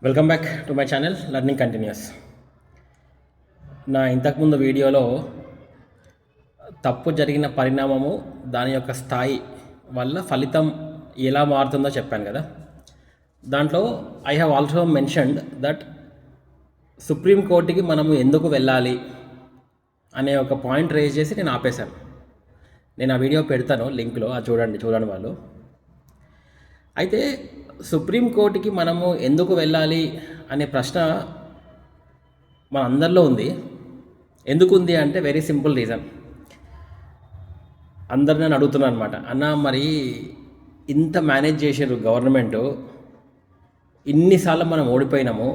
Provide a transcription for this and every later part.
Welcome back to my channel learning continuous. నా ఇంతకుముందు వీడియోలో తప్పు జరిగిన పరిణామము దాని యొక్క స్థాయి వల్ల ఫలితం ఎలా మారుతుందో చెప్పాను కదా. దాంట్లో I have also mentioned that సుప్రీంకోర్టుకి మనము ఎందుకు వెళ్ళాలి అనే ఒక పాయింట్ రేజ్ చేసి నేను ఆపేశాను. నేను ఆ వీడియో పెడతాను లింక్లో, అది చూడండి వాళ్ళు. అయితే సుప్రీంకోర్టుకి మనము ఎందుకు వెళ్ళాలి అనే ప్రశ్న మన అందరిలో ఉంది. ఎందుకు ఉంది అంటే వెరీ సింపుల్ రీజన్. అందరు నన్ను అడుగుతున్నాను అనమాట, అన్న మరి ఇంత మేనేజ్ చేసారు గవర్నమెంటు, ఇన్నిసార్లు మనం ఓడిపోయినాము,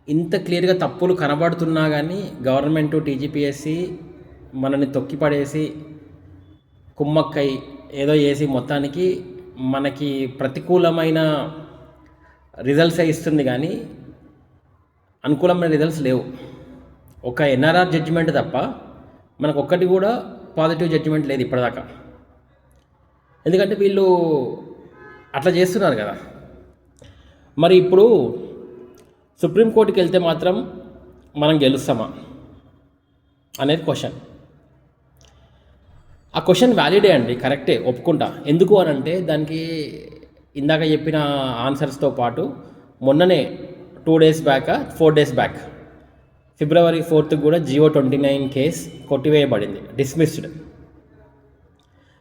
ఇంత క్లియర్గా తప్పులు కనబడుతున్నా కానీ గవర్నమెంటు టీజీపీఎస్సీ మనని తొక్కిపడేసి కుమ్మక్కై ఏదో చేసి మొత్తానికి మనకి ప్రతికూలమైన రిజల్ట్సే ఇస్తుంది కానీ అనుకూలమైన రిజల్ట్స్ లేవు. ఒక ఎన్ఆర్ఆర్ జడ్జిమెంట్ తప్ప మనకు ఒక్కటి కూడా పాజిటివ్ జడ్జిమెంట్ లేదు ఇప్పటిదాకా. ఎందుకంటే వీళ్ళు అట్లా చేస్తున్నారు కదా. మరి ఇప్పుడు సుప్రీంకోర్టుకి వెళ్తే మాత్రం మనం గెలుస్తామా అనేది క్వశ్చన్. ఆ క్వశ్చన్ వ్యాలిడే అండి, కరెక్టే, ఒప్పుకుంటా. ఎందుకు అని అంటే దానికి ఇందాక చెప్పిన ఆన్సర్స్తో పాటు మొన్ననే 2 days back 4 days back February 4th కూడా GO29 కేస్ కొట్టివేయబడింది, డిస్మిస్డ్.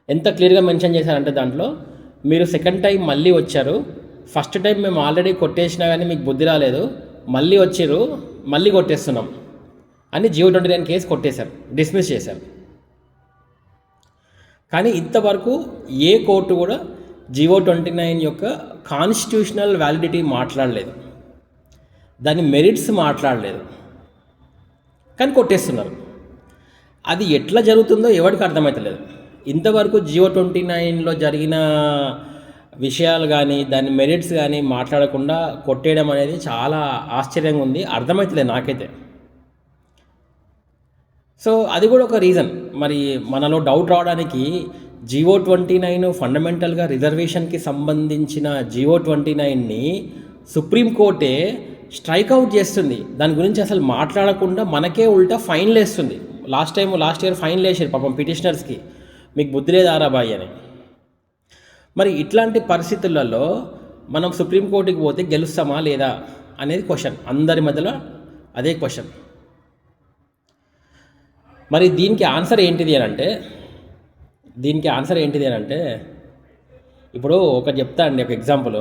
ఎంత క్లియర్గా మెన్షన్ చేశారంటే దాంట్లో, మీరు సెకండ్ టైం మళ్ళీ వచ్చారు, ఫస్ట్ టైం మేము ఆల్రెడీ కొట్టేసినా కానీ మీకు బుద్ధి రాలేదు, మళ్ళీ వచ్చారు, మళ్ళీ కొట్టేస్తున్నాం అని GO29 కేసు కొట్టేశారు, డిస్మిస్ చేశారు. కానీ ఇంతవరకు ఏ కోర్టు కూడా GO29 యొక్క కాన్స్టిట్యూషనల్ వ్యాలిడిటీ మాట్లాడలేదు, దాని మెరిట్స్ మాట్లాడలేదు, కానీ కొట్టేస్తున్నారు. అది ఎట్లా జరుగుతుందో ఎవరికి అర్థమవుతలేదు. ఇంతవరకు GO29లో జరిగిన విషయాలు కానీ దాని మెరిట్స్ కానీ మాట్లాడకుండా కొట్టేయడం అనేది చాలా ఆశ్చర్యంగా ఉంది, అర్థమవుతలేదు నాకైతే. సో అది కూడా ఒక రీజన్. మరి మనలో డౌట్ రావడానికి GO29 ఫండమెంటల్గా రిజర్వేషన్కి సంబంధించిన GO29ని సుప్రీంకోర్టే స్ట్రైక్అవుట్ చేస్తుంది. దాని గురించి అసలు మాట్లాడకుండా మనకే ఉల్టా ఫైన్లు వేస్తుంది. లాస్ట్ ఇయర్ ఫైన్లు వేసారు పాపం పిటిషనర్స్కి, మీకు బుద్ధి లేదారా బాయ్ అని. మరి ఇట్లాంటి పరిస్థితులలో మనం సుప్రీంకోర్టుకి పోతే గెలుస్తామా లేదా అనేది క్వశ్చన్, అందరి మధ్యలో అదే క్వశ్చన్. మరి దీనికి ఆన్సర్ ఏంటిది అని అంటే ఇప్పుడు ఒకటి చెప్తా అండి, ఒక ఎగ్జాంపుల్.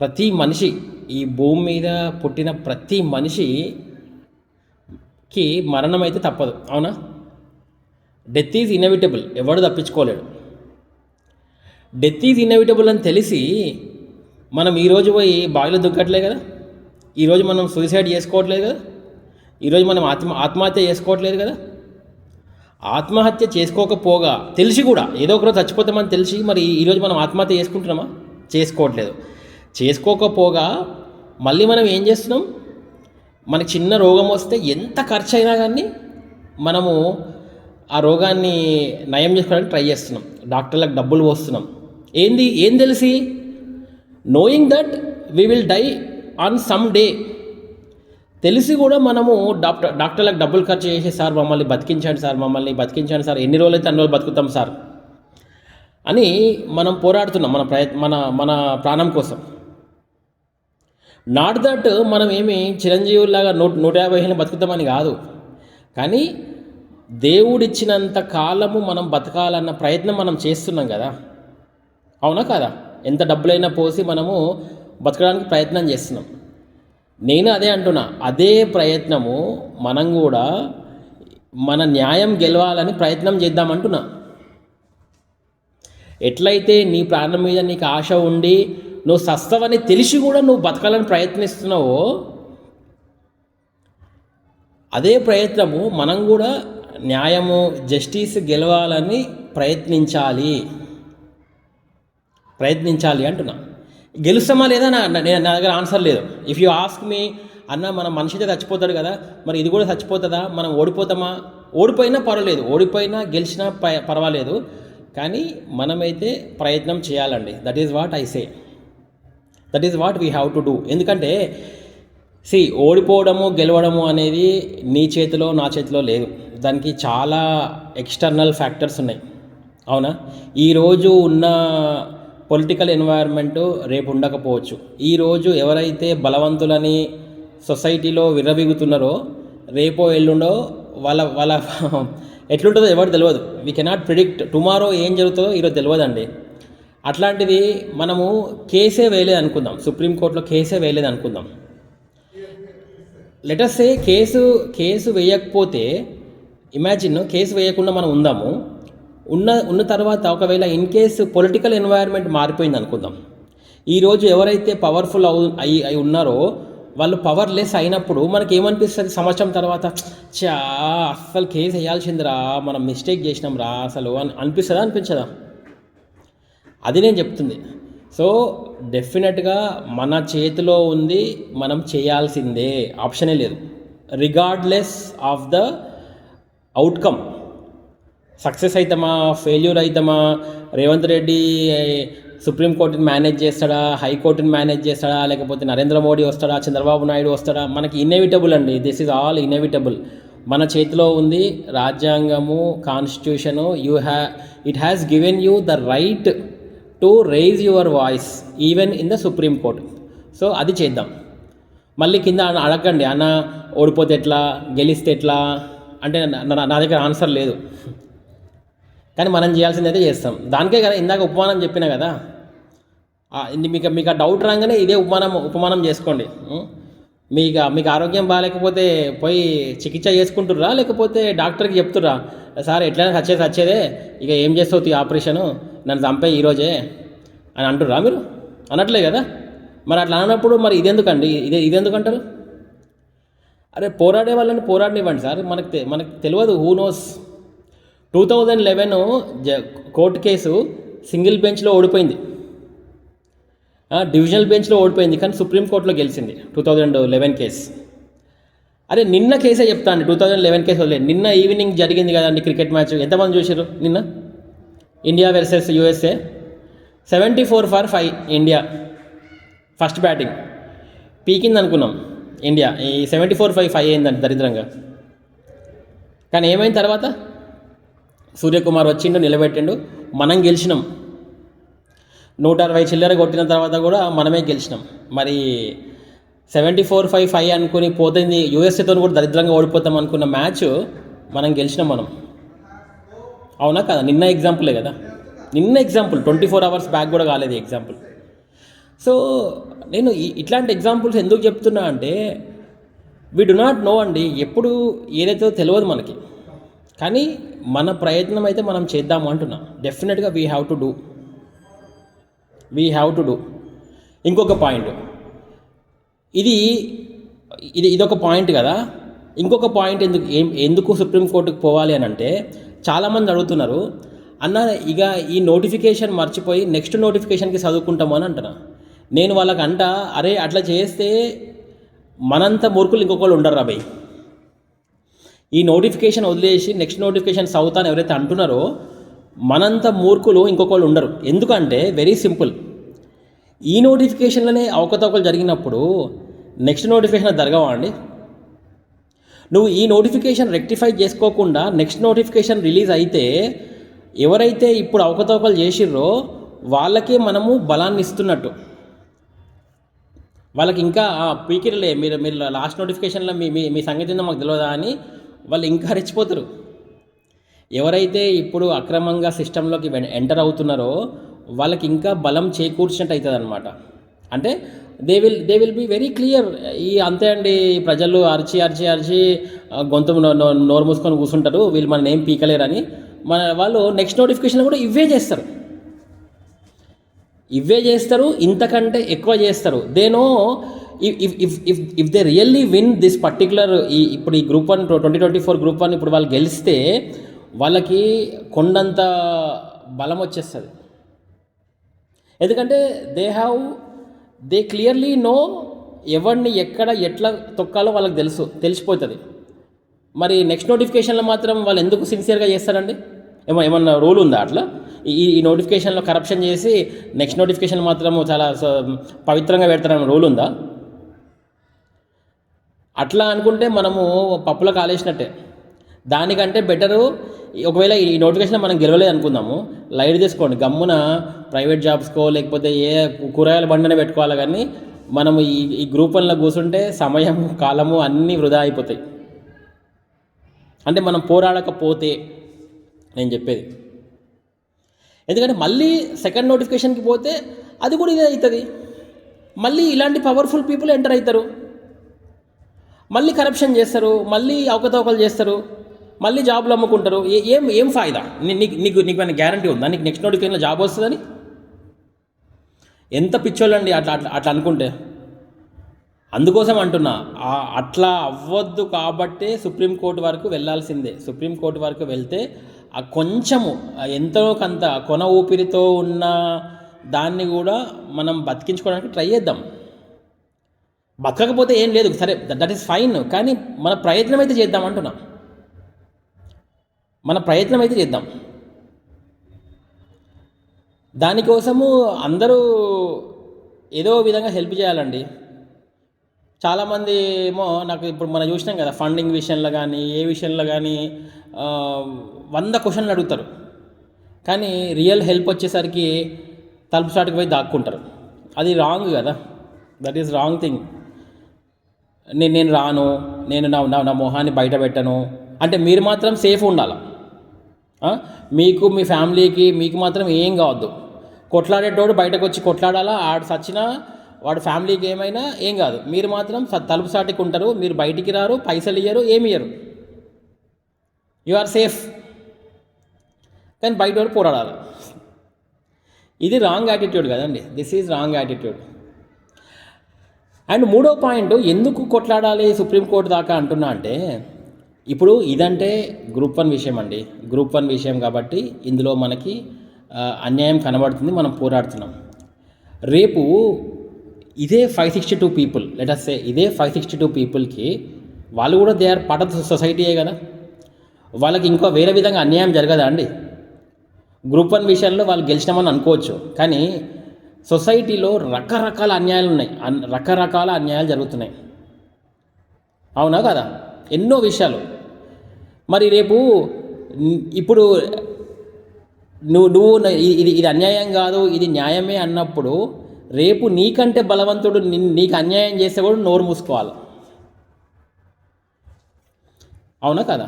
ప్రతి మనిషి, ఈ భూమి మీద పుట్టిన ప్రతి మనిషికి మరణం అయితే తప్పదు, అవునా? డెత్ ఈజ్ ఇన్ఎవిటబుల్, ఎవడు తప్పించుకోలేడు. డెత్ ఈజ్ ఇన్ఎవిటబుల్ అని తెలిసి మనం ఈరోజు పోయి బావిలో దుక్కట్లే కదా, ఈరోజు మనం సూసైడ్ చేసుకోవట్లేదు కదా, ఈరోజు మనం ఆత్మహత్య చేసుకోవట్లేదు కదా. ఆత్మహత్య చేసుకోకపోగా తెలిసి కూడా ఏదో ఒకరోజు చచ్చిపోతామని తెలిసి మరి ఈరోజు మనం ఆత్మహత్య చేసుకుంటున్నామా? చేసుకోవట్లేదు. చేసుకోకపోగా మళ్ళీ మనం ఏం చేస్తున్నాం? మనకి చిన్న రోగం వస్తే ఎంత ఖర్చు అయినా కానీ మనము ఆ రోగాన్ని నయం చేసుకోవడానికి ట్రై చేస్తున్నాం, డాక్టర్లకు డబ్బులు పోస్తున్నాం. ఏం తెలిసి? Knowing that we will die on some day. తెలిసి కూడా మనము డాక్టర్లకు డబ్బులు ఖర్చు చేసి, సార్ మమ్మల్ని బతికించండి సార్, ఎన్ని రోజులు అయితే అన్ని రోజులు బతుకుతాం సార్ అని మనం పోరాడుతున్నాం మన ప్రాణం కోసం. నాట్ దట్ మనం ఏమి చిరంజీవులాగా 150 ఏళ్ళు బతుకుతామని కాదు, కానీ దేవుడిచ్చినంత కాలము మనం బతకాలన్న ప్రయత్నం మనం చేస్తున్నాం కదా, అవునా కాదా? ఎంత డబ్బులైనా పోసి మనము బతకడానికి ప్రయత్నం చేస్తున్నాం. నేను అదే అంటున్నా, అదే ప్రయత్నము మనం కూడా మన న్యాయం గెలవాలని ప్రయత్నం చేద్దామంటున్నా. ఎట్లయితే నీ ప్రాణం మీద నీకు ఆశ ఉండి నువ్వు సస్తవని తెలిసి కూడా నువ్వు బతకాలని ప్రయత్నిస్తున్నావో, అదే ప్రయత్నము మనం కూడా న్యాయము, జస్టిస్ గెలవాలని ప్రయత్నించాలి అంటున్నా. గెలుస్తామా లేదా నా దగ్గర ఆన్సర్ లేదు. ఇఫ్ యూ ఆస్క్ మీ, అన్న మన మనిషితో చచ్చిపోతాడు కదా, మరి ఇది కూడా చచ్చిపోతుందా, మనం ఓడిపోతామా? ఓడిపోయినా పర్వాలేదు, ఓడిపోయినా గెలిచినా పర్వాలేదు, కానీ మనమైతే ప్రయత్నం చేయాలండి. That is what I say. That is what we have to do. ఎందుకంటే ఓడిపోవడము గెలవడము అనేది నీ చేతిలో నా చేతిలో లేదు. దానికి చాలా ఎక్స్టర్నల్ ఫ్యాక్టర్స్ ఉన్నాయి. అవునా? ఈరోజు ఉన్న పొలిటికల్ ఎన్వైర్న్మెంటు రేపు ఉండకపోవచ్చు. ఈరోజు ఎవరైతే బలవంతులని సొసైటీలో విర్రవీగుతున్నారో రేపో ఎల్లుండో వాళ్ళ వాళ్ళ ఎట్లుంటుందో ఎవరు తెలియదు. వీ కెనాట్ ప్రిడిక్ట్ టుమారో ఏం జరుగుతుందో ఈరోజు తెలియదండి. అట్లాంటిది మనము కేసే వేయలేదు అనుకుందాం, సుప్రీంకోర్టులో కేసే వేయలేదు అనుకుందాం. లెటస్ సే కేసు వేయకపోతే, ఇమాజిన్ కేసు వేయకుండా మనం ఉన్న తర్వాత ఒకవేళ ఇన్ కేసు పొలిటికల్ ఎన్వైర్న్మెంట్ మారిపోయింది అనుకుందాం. ఈరోజు ఎవరైతే పవర్ఫుల్ అయి ఉన్నారో వాళ్ళు పవర్లెస్ అయినప్పుడు మనకి ఏమనిపిస్తుంది సంవత్సరం తర్వాత, అస్సలు కేసు వేయాల్సిందిరా, మనం మిస్టేక్ చేసినాం రా అసలు అని అనిపిస్తుందా అనిపించదా? అది నేను చెప్తుంది. సో డెఫినెట్గా మన చేతిలో ఉంది, మనం చేయాల్సిందే, ఆప్షనే లేదు. Regardless of the outcome, success అవుతామా ఫెయిల్యూర్ అవుతామా, రేవంత్ రెడ్డి సుప్రీంకోర్టుని మేనేజ్ చేస్తాడా, హైకోర్టుని మేనేజ్ చేస్తాడా, లేకపోతే నరేంద్ర మోడీ వస్తాడా, చంద్రబాబు నాయుడు వస్తాడా, మనకి ఇన్ఎవిటబుల్ అండి. This is all inevitable. మన చేతిలో ఉంది రాజ్యాంగము, constitution. It has given you the right to raise your voice even in the supreme court. So అది చేద్దాం. మళ్ళీ కింద అడగండి, అన్న ఓడిపోతే ఎట్లా, గెలిస్తే ఎట్లా అంటే నా దగ్గర ఆన్సర్ లేదు. కానీ మనం చేయాల్సిందైతే చేస్తాం. దానికే కదా ఇందాక ఉపమానం చెప్పినా కదా. మీకు ఆ డౌట్ రాగానే ఇదే ఉపమానం చేసుకోండి. మీకు ఆరోగ్యం బాగాలేకపోతే పోయి చికిత్స చేసుకుంటుర్రా, లేకపోతే డాక్టర్కి చెప్తుర్రా, సార్ ఎట్లయినా వచ్చేదే, ఇక ఏం చేస్తావు ఆపరేషను, నన్ను చంపే ఈరోజే అని అంటుర్రా? మీరు అనట్లే కదా. మరి అట్లా అన్నప్పుడు మరి ఇదెందుకండి, ఇదెందుకంటారు? అరే పోరాడే వాళ్ళని పోరాడనివ్వండి సార్. మనకు తెలియదు, who knows. 2011 court case single బెంచ్లో ఓడిపోయింది, డివిజనల్ బెంచ్లో ఓడిపోయింది, కానీ సుప్రీంకోర్టులో గెలిచింది 2011 కేసు. అరే నిన్న కేసే చెప్తా అండి, 2011 కేసు వదిలేదు. నిన్న ఈవినింగ్ జరిగింది కదండి క్రికెట్ మ్యాచ్, ఎంతమంది చూసారు నిన్న? India versus USA, 74 for 5 India. First batting పీకింది అనుకున్నాం ఇండియా, ఈ 74-5 అయిందండి దరిద్రంగా. కానీ ఏమైంది తర్వాత? సూర్యకుమార్ వచ్చిండు, నిలబెట్టిండు, మనం గెలిచినాం. 160 చిల్లర కొట్టిన తర్వాత కూడా మనమే గెలిచినాం. మరి 74-5 అనుకుని పోతుంది, యూఎస్ఏతో కూడా దరిద్రంగా ఓడిపోతాం అనుకున్న మ్యాచ్ మనం గెలిచినాం. అవునా కదా? నిన్న ఎగ్జాంపులే కదా, నిన్న ఎగ్జాంపుల్, 24 hours బ్యాక్ కూడా కాలేదు ఎగ్జాంపుల్. సో నేను ఇట్లాంటి ఎగ్జాంపుల్స్ ఎందుకు చెప్తున్నా అంటే, వీ డు నాట్ నో అండి, ఎప్పుడు ఏదైతే తెలియదు మనకి. కానీ మన ప్రయత్నం అయితే మనం చేద్దాము అంటున్నా. డెఫినెట్గా వీ హ్యావ్ టు డూ. ఇంకొక పాయింట్, ఇదొక పాయింట్ కదా. ఇంకొక పాయింట్ ఎందుకు సుప్రీంకోర్టుకు పోవాలి అని అంటే, చాలామంది అడుగుతున్నారు, అన్న ఇక ఈ నోటిఫికేషన్ మర్చిపోయి నెక్స్ట్ నోటిఫికేషన్కి చదువుకుంటాము అని అంటున్నా. నేను వాళ్ళకంట, అరే అట్లా చేస్తే మనంత మూర్ఖులు ఇంకొకళ్ళు ఉండరు రా భయ్. ఈ నోటిఫికేషన్ వదిలేసి నెక్స్ట్ నోటిఫికేషన్ చదువుతాను ఎవరైతే అంటున్నారో, మనంత మూర్ఖులు ఇంకొకళ్ళు ఉండరు. ఎందుకంటే వెరీ సింపుల్, ఈ నోటిఫికేషన్లోనే అవకతవకలు జరిగినప్పుడు నెక్స్ట్ నోటిఫికేషన్ జరగవా అండి? నువ్వు ఈ నోటిఫికేషన్ రెక్టిఫై చేసుకోకుండా నెక్స్ట్ నోటిఫికేషన్ రిలీజ్ అయితే, ఎవరైతే ఇప్పుడు అవకతవకలు చేసిర్రో వాళ్ళకే మనము బలాన్ని ఇస్తున్నట్టు. వాళ్ళకి ఇంకా పీకిరలే, మీరు లాస్ట్ నోటిఫికేషన్లో మీ సంగతి మాకు తెలియదా అని వాళ్ళు ఇంకా రెచ్చిపోతారు. ఎవరైతే ఇప్పుడు అక్రమంగా సిస్టంలోకి ఎంటర్ అవుతున్నారో వాళ్ళకి ఇంకా బలం చేకూర్చినట్టు అవుతుంది అనమాట. అంటే they will be very clear. అంతే అండి, ప్రజలు అరిచి గొంతు నోరు మూసుకొని కూర్చుంటారు, వీళ్ళు మన ఏం పీకలేరని వాళ్ళు నెక్స్ట్ నోటిఫికేషన్ కూడా ఇవే చేస్తారు, ఇంతకంటే ఎక్కువ చేస్తారు. They know if they really win this particular, ఇప్పుడు ఈ గ్రూప్ 1 2024 గ్రూప్ 1 ఇప్పుడు వాళ్ళు గెలిస్తే వాళ్ళకి కొండంత బలం వచ్చేస్తుంది. ఎందుకంటే దే క్లియర్లీ నో ఎవరిని ఎక్కడ ఎట్లా తొక్కాలో వాళ్ళకి తెలిసిపోతుంది. మరి నెక్స్ట్ నోటిఫికేషన్లో మాత్రం వాళ్ళు ఎందుకు సిన్సియర్గా చేస్తారండి? ఏమన్నా రూల్ ఉందా అట్లా? ఈ నోటిఫికేషన్లో కరప్షన్ చేసి నెక్స్ట్ నోటిఫికేషన్ మాత్రం చాలా పవిత్రంగా పెడతారన్న రూల్ ఉందా? అట్లా అనుకుంటే మనము పప్పులో కాలేసినట్టే. దానికంటే బెటరు, ఒకవేళ ఈ నోటిఫికేషన్ మనం గెలవలేదు అనుకుందాము, లైట్ తీసుకోండి, గమ్మున ప్రైవేట్ జాబ్స్కో లేకపోతే ఏ కూరగాయల బండినే పెట్టుకోవాలి. కానీ మనము ఈ గ్రూప్ 1లో కూర్చుంటే సమయం కాలము అన్నీ వృధా అయిపోతాయి. అంటే మనం పోరాడకపోతే నేను చెప్పేది. ఎందుకంటే మళ్ళీ సెకండ్ నోటిఫికేషన్కి పోతే అది కూడా ఇదే అవుతుంది. మళ్ళీ ఇలాంటి పవర్ఫుల్ పీపుల్ ఎంటర్ అవుతారు, మళ్ళీ కరప్షన్ చేస్తారు, మళ్ళీ అవకతవకలు చేస్తారు, మళ్ళీ జాబ్లు అమ్ముకుంటారు. ఏం ఫాయిదా? నీకు ఏమైనా గ్యారంటీ ఉందా నీకు నెక్స్ట్ నోటిఫికేషన్లో జాబ్ వస్తుందని? ఎంత పిచ్చోళ్ళండి అట్లా అట్లా అట్లా అనుకుంటే. అందుకోసం అంటున్నా, అట్లా అవ్వద్దు కాబట్టే సుప్రీంకోర్టు వరకు వెళ్ళాల్సిందే. సుప్రీంకోర్టు వరకు వెళ్తే ఆ కొంచెము ఎంతో కొంత కొన ఊపిరితో ఉన్న దాన్ని కూడా మనం బతికించుకోవడానికి ట్రై చేద్దాం. బతకకపోతే ఏం లేదు, సరే, దట్ ఈస్ ఫైన్. కానీ మన ప్రయత్నం అయితే చేద్దాం అంటున్నా, మన ప్రయత్నం అయితే చేద్దాం. దానికోసము అందరూ ఏదో విధంగా హెల్ప్ చేయాలండి. చాలామంది ఏమో నాకు ఇప్పుడు మనం చూసినాం కదా, ఫండింగ్ విషయంలో కానీ ఏ విషయంలో కానీ 100 క్వశ్చన్లు అడుగుతారు. కానీ రియల్ హెల్ప్ వచ్చేసరికి తలుపు స్టార్ట్కి పోయి దాక్కుంటారు. అది రాంగ్ కదా, దట్ ఈస్ రాంగ్ థింగ్. నేను రాను, నేను నా మొహాన్ని బయట పెట్టను అంటే మీరు మాత్రం సేఫ్ ఉండాలి. మీకు మీ ఫ్యామిలీకి మీకు మాత్రం ఏం కావద్దు. కొట్లాడేటోడు బయటకు వచ్చి కొట్లాడాలా, ఆడు సచ్చినా వాడు ఫ్యామిలీకి ఏమైనా ఏం కాదు. మీరు మాత్రం తలుపు సాటికి ఉంటారు, మీరు బయటికి రారు, పైసలు ఇయ్యరు, ఏమి ఇయ్యరు, యు ఆర్ సేఫ్. కానీ బయట వాడు పోరాడాలి. ఇది రాంగ్ యాటిట్యూడ్ కదండి, this is wrong attitude. And మూడో పాయింట్, ఎందుకు కొట్లాడాలి సుప్రీంకోర్టు దాకా అంటున్నా అంటే, ఇప్పుడు ఇదంటే గ్రూప్ 1 విషయం అండి. గ్రూప్ 1 విషయం కాబట్టి ఇందులో మనకి అన్యాయం కనబడుతుంది, మనం పోరాడుతున్నాం. రేపు ఇదే 562 పీపుల్, లెట్ అస్ సే ఇదే 562 పీపుల్కి వాళ్ళు కూడా దే ఆర్ పార్ట్ ఆఫ్ సొసైటీయే కదా, వాళ్ళకి ఇంకో వేరే విధంగా అన్యాయం జరగదా అండి? గ్రూప్ 1 విషయంలో వాళ్ళు గెలిచినామని అనుకోవచ్చు, కానీ సొసైటీలో రకరకాల అన్యాయాలు ఉన్నాయి, రకరకాల అన్యాయాలు జరుగుతున్నాయి, అవునా కదా? ఎన్నో విషయాలు. మరి రేపు ఇప్పుడు నువ్వు ఇది అన్యాయం కాదు, ఇది న్యాయమే అన్నప్పుడు రేపు నీకంటే బలవంతుడు నీకు అన్యాయం చేస్తే కూడా నోరు మూసుకోవాలి, అవునా కదా?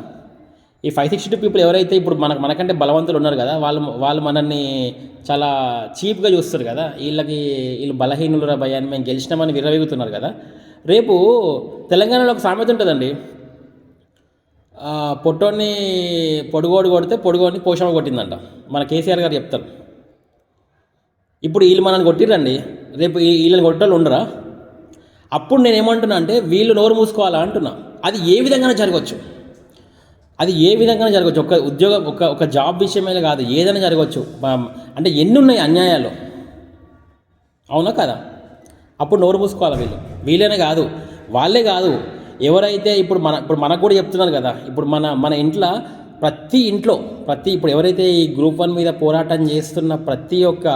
ఈ 562 పీపుల్ ఎవరైతే ఇప్పుడు మనకంటే బలవంతులు ఉన్నారు కదా, వాళ్ళు మనల్ని చాలా చీప్గా చూస్తారు కదా, వీళ్ళు బలహీనుల భయాన్ని మేము గెలిచినామని విర్రవీగుతున్నారు కదా. రేపు తెలంగాణలో ఒక సామెత ఉంటుందండి, పొట్టోని పొడుగోడు కొడితే పొడుగోడిని పోషణ కొట్టిందంట, మన కేసీఆర్ గారు చెప్తారు. ఇప్పుడు వీళ్ళు మనల్ని కొట్టిరండి, రేపు వీళ్ళని కొట్టేళ్ళు ఉండరా? అప్పుడు నేను ఏమంటున్నా అంటే వీళ్ళు నోరు మూసుకోవాలా అంటున్నా. అది ఏ విధంగా జరగవచ్చు, అది ఏ విధంగా జరగవచ్చు. ఒక ఉద్యోగం ఒక జాబ్ విషయమే కాదు, ఏదైనా జరగవచ్చు. అంటే ఎన్ని ఉన్నాయి అన్యాయాలు, అవునా కదా? అప్పుడు నోరు మూసుకోవాలి వీళ్ళనే కాదు, వాళ్ళే కాదు, ఎవరైతే ఇప్పుడు మనకు కూడా చెప్తున్నారు కదా. ఇప్పుడు మన ఇంట్లో ఇప్పుడు ఎవరైతే ఈ గ్రూప్ 1 మీద పోరాటం చేస్తున్న ప్రతి ఒక్క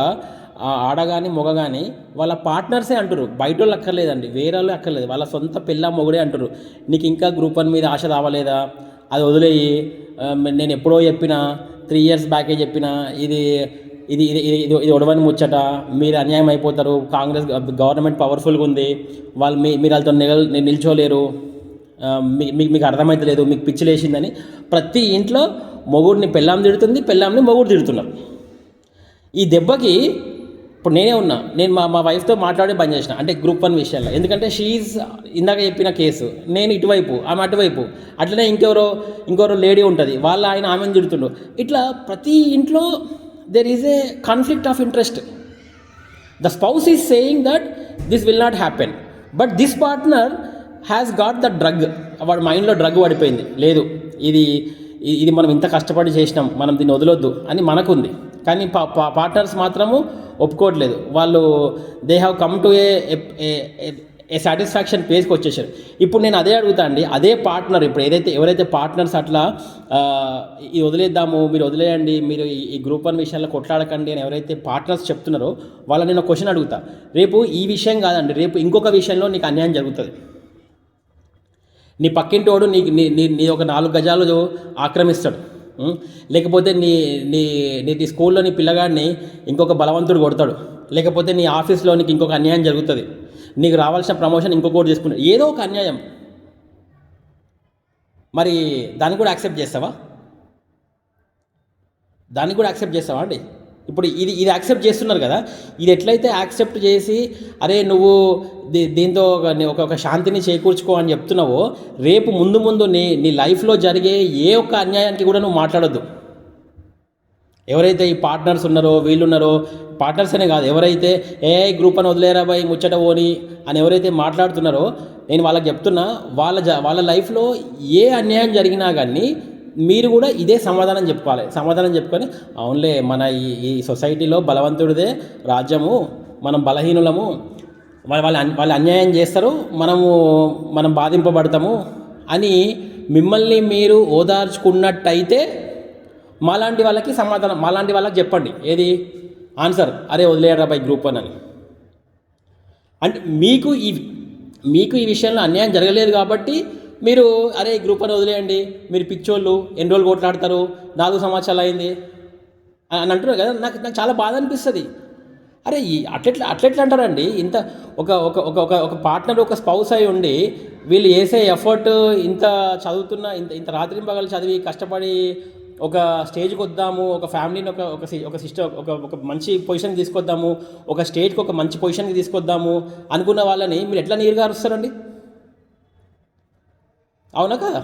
ఆడ కానీ మొగ కానీ వాళ్ళ పార్ట్నర్సే అంటారు, బయట వాళ్ళు అక్కర్లేదండి, వేరే వాళ్ళు అక్కర్లేదు, వాళ్ళ సొంత పిల్ల మొగుడే అంటారు, నీకు ఇంకా గ్రూప్ 1 మీద ఆశ రావలేదా, అది వదిలేయి, నేను ఎప్పుడో చెప్పిన 3 years బ్యాకే చెప్పిన, ఇది ఇది ఇది ఇది ఇది ఒడవని ముచ్చట, మీరు అన్యాయం అయిపోతారు, కాంగ్రెస్ గవర్నమెంట్ పవర్ఫుల్గా ఉంది, మీరు వాళ్ళతో నిల్చోలేరు, మీకు అర్థమవుతలేదు, మీకు పిచ్చి లేచిందని ప్రతి ఇంట్లో మొగుడిని పెళ్ళాం తిడుతుంది, పెళ్ళాంని మొగుడు తిడుతున్నారు. ఈ దెబ్బకి ఇప్పుడు నేను మా వైఫ్తో మాట్లాడే బంద్ చేసిన, అంటే గ్రూప్ 1 విషయాల్లో. ఎందుకంటే షీఈ్ ఇందాక చెప్పిన కేసు, నేను ఇటువైపు, ఆమె అటువైపు, అట్లనే ఇంకెవరో లేడీ ఉంటుంది, ఆయన ఆమెను తిడుతుండ్రు. ఇట్లా ప్రతి ఇంట్లో there is a conflict of interest. The spouse is saying that this will not happen, but this partner has got the drug, వాడి మైండ్లో డ్రగ్ పడిపోయింది, లేదు ఇది మనం ఇంత కష్టపడి చేసినాం, మనం దీన్ని వదలొద్దు అని మనకుంది. కానీ పార్ట్నర్స్ మాత్రము ఒప్పుకోవట్లేదు. వాళ్ళు they have come to a satisfaction పేజ్కి వచ్చేసారు. ఇప్పుడు నేను అదే అడుగుతా అండి, అదే పార్ట్నర్ ఇప్పుడు ఎవరైతే పార్ట్నర్స్ అట్లా ఇది వదిలేద్దాము, మీరు వదిలేయండి, మీరు ఈ గ్రూప్ 1 విషయాల్లో కొట్లాడకండి అని ఎవరైతే పార్ట్నర్స్ చెప్తున్నారో వాళ్ళని నేను క్వశ్చన్ అడుగుతా. రేపు ఈ విషయం కాదండి, రేపు ఇంకొక విషయంలో నీకు అన్యాయం జరుగుతుంది. నీ పక్కింటోడు నీ ఒక 4 గజాలు ఆక్రమిస్తాడు, లేకపోతే నీ నీ నీ స్కూల్లో నీ పిల్లగాడిని ఇంకొక బలవంతుడు కొడతాడు, లేకపోతే నీ ఆఫీస్లో నీకు ఇంకొక అన్యాయం జరుగుతుంది, నీకు రావాల్సిన ప్రమోషన్ ఇంకొకటి చేసుకుంటాడు, ఏదో ఒక అన్యాయం. మరి దాన్ని కూడా యాక్సెప్ట్ చేస్తావా? అండి? ఇప్పుడు ఇది యాక్సెప్ట్ చేస్తున్నారు కదా, ఇది ఎట్లయితే యాక్సెప్ట్ చేసి అరే నువ్వు దీంతో ఒక శాంతిని చేకూర్చుకో అని చెప్తున్నావో, రేపు ముందు నీ లైఫ్లో జరిగే ఏ ఒక్క అన్యాయానికి కూడా నువ్వు మాట్లాడొద్దు. ఎవరైతే ఈ పార్ట్నర్స్ ఉన్నారో వీళ్ళున్నారో, పార్ట్నర్స్ అనే కాదు, ఎవరైతే గ్రూప్ అని వదిలేరా బాయ్ ముచ్చట పోని అని ఎవరైతే మాట్లాడుతున్నారో, నేను వాళ్ళకి చెప్తున్నా, వాళ్ళ లైఫ్లో ఏ అన్యాయం జరిగినా కానీ మీరు కూడా ఇదే సమాధానం చెప్పుకోవాలి. సమాధానం చెప్పుకొని అవునులే మన ఈ సొసైటీలో బలవంతుడిదే రాజ్యము, మనం బలహీనులము, వాళ్ళు అన్యాయం చేస్తారు, మనం బాధింపబడతాము అని మిమ్మల్ని మీరు ఓదార్చుకున్నట్టయితే మాలాంటి వాళ్ళకి సమాధానం, మాలాంటి వాళ్ళకి చెప్పండి ఏది ఆన్సర్, అరే వదిలేయరా బై గ్రూప్ 1 అని. అంటే మీకు ఈ విషయంలో అన్యాయం జరగలేదు కాబట్టి మీరు అరే గ్రూప్ 1 వదిలేయండి, మీరు పిచ్చోళ్ళు, ఎన్ని రోజులు కొట్లాడతారు, 4 సంవత్సరాలు అయింది అని అంటున్నారు కదా. నాకు చాలా బాధ అనిపిస్తుంది. అరే అట్లెట్లా అంటారండి? ఇంత ఒక పార్ట్నర్, ఒక స్పౌస్ అయి ఉండి వీళ్ళు చేసే ఎఫర్ట్, ఇంత చదువుతున్న ఇంత రాత్రింపగలు చదివి కష్టపడి ఒక స్టేజ్కి వద్దాము, ఒక ఫ్యామిలీని ఒక సిస్టర్ ఒక మంచి పొజిషన్కి తీసుకొద్దాము, ఒక స్టేట్కి ఒక మంచి పొజిషన్కి తీసుకొద్దాము అనుకున్న వాళ్ళని మీరు ఎట్లా నీరుగా అరుస్తారండి? అవునా కదా?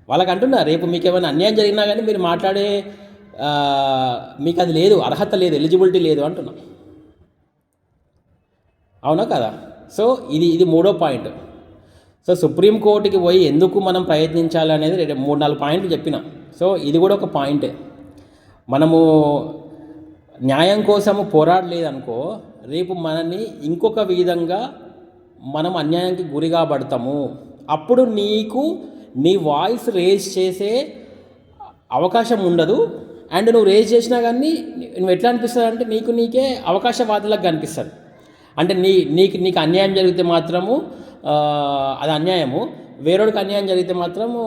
వాళ్ళకి అంటున్నా, రేపు మీకు ఏమైనా అన్యాయం జరిగినా కానీ మీరు మాట్లాడే మీకు అది లేదు, అర్హత లేదు, ఎలిజిబిలిటీ లేదు అంటున్నా. అవునా కదా? సో ఇది 3వ పాయింట్. సో సుప్రీంకోర్టుకి పోయి ఎందుకు మనం ప్రయత్నించాలి అనేది 3-4 పాయింట్లు చెప్పిన. సో ఇది కూడా ఒక పాయింటే. మనము న్యాయం కోసము పోరాడలేదనుకో, రేపు మనని ఇంకొక విధంగా మనం అన్యాయానికి గురి కాబడతాము. అప్పుడు నీ వాయిస్ రేజ్ చేసే అవకాశం ఉండదు. అండ్ నువ్వు రేజ్ చేసినా కానీ నువ్వు ఎట్లా అనిపిస్తుంది అంటే నీకే అవకాశవాదులకు కనిపిస్తుంది. అంటే నీకు అన్యాయం జరిగితే మాత్రము అది అన్యాయము, వేరేవాడికి అన్యాయం జరిగితే మాత్రము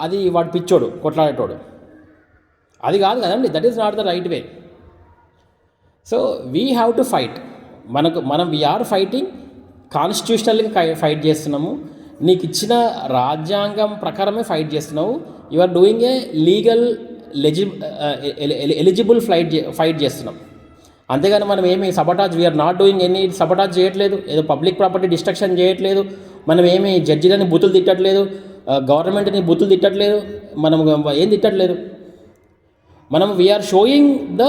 అది వాడు పిచ్చోడు, కొట్లాడేటోడు. అది కాదు కదండి, that is not the right way. So we have to fight. మనం వీఆర్ ఫైటింగ్, కాన్స్టిట్యూషనల్గా ఫైట్ చేస్తున్నాము, నీకు ఇచ్చిన రాజ్యాంగం ప్రకారమే ఫైట్ చేస్తున్నావు. You are doing a legal eligible fight చేస్తున్నాం. అంతేగాని మనం ఏమి sabotage, we are not doing any sabotage చేయట్లేదు, ఏదో పబ్లిక్ ప్రాపర్టీ డిస్ట్రక్షన్ చేయట్లేదు, మనం ఏమి జడ్జిలని బూతులు తిట్టట్లేదు, గవర్నమెంట్ని బూతులు తిట్టట్లేదు, మనం ఏం తిట్టట్లేదు. మనం వీఆర్ షోయింగ్ ద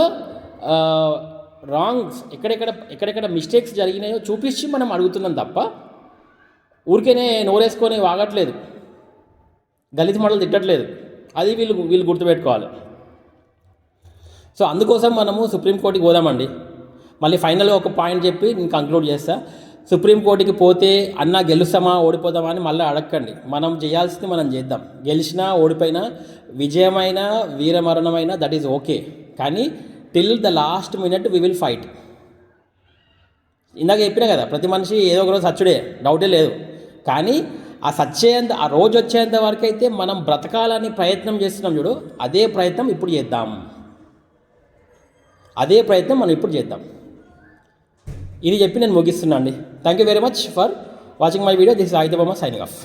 రాంగ్స్, ఎక్కడెక్కడ మిస్టేక్స్ జరిగినాయో చూపించి మనం అడుగుతున్నాం తప్ప ఊరికేనే నోరేసుకొని వాగట్లేదు, గలీజ్ మాటలు తిట్టట్లేదు. అది వీళ్ళు గుర్తుపెట్టుకోవాలి. సో అందుకోసం మనము సుప్రీంకోర్టుకి పోదామండి. మళ్ళీ ఫైనల్గా ఒక పాయింట్ చెప్పి నేను కంక్లూడ్ చేస్తా. సుప్రీంకోర్టుకి పోతే అన్నా గెలుస్తామా ఓడిపోతామా అని మళ్ళీ అడగండి. మనం చేయాల్సింది మనం చేద్దాం. గెలిచినా ఓడిపోయినా, విజయమైనా వీరమరణమైనా దట్ ఈజ్ ఓకే. కానీ till the last minute we will fight. ఇందాక చెప్పినా కదా, ప్రతి మనిషి ఏదో ఒక రోజు సచ్చుడే, డౌటే లేదు. కానీ ఆ రోజు వచ్చేంత వరకు అయితే మనం బ్రతకాలని ప్రయత్నం చేస్తున్నాం చూడు, అదే ప్రయత్నం ఇప్పుడు చేద్దాం. ఇది చెప్పి నేను ముగిస్తున్నా అండి. Thank you very much for watching my video. This is Aditya Varma signing off.